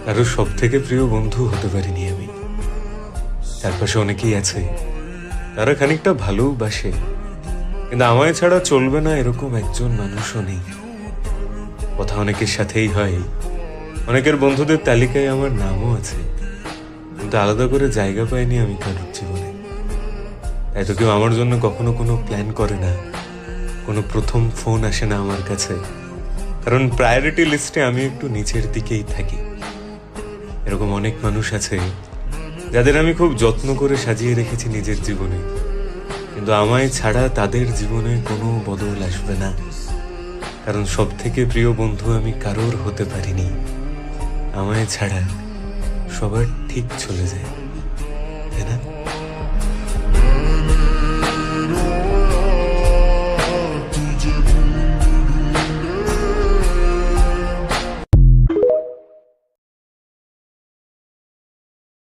কারো সব থেকে প্রিয় বন্ধু হতে পারিনি আমি। চারপাশে অনেকেই আছে, তারা খানিকটা ভালোবাসে, কিন্তু আমায় ছাড়া চলবে না এরকম একজন মানুষও নেই। কথা অনেকের সাথেই হয়, অনেকের বন্ধুদের তালিকায় আমার নামও আছে, কিন্তু আলাদা করে জায়গা পাইনি আমি কারোর জীবনে। তাই তো কেউ আমার জন্য কখনো কোনো প্ল্যান করে না, কোনো প্রথম ফোন আসে না আমার কাছে, কারণ প্রায়োরিটি লিস্টে আমি একটু নিচের দিকেই থাকি। এরকম অনেক মানুষ আছে যাদের আমি খুব যত্ন করে সাজিয়ে রেখেছি নিজের জীবনে, কিন্তু আমায় ছাড়া তাদের জীবনে কোনো বদল আসবে না, কারণ সব থেকে প্রিয় বন্ধু আমি কারোর হতে পারিনি। আমায় ছাড়া সবার ঠিক চলে যায়।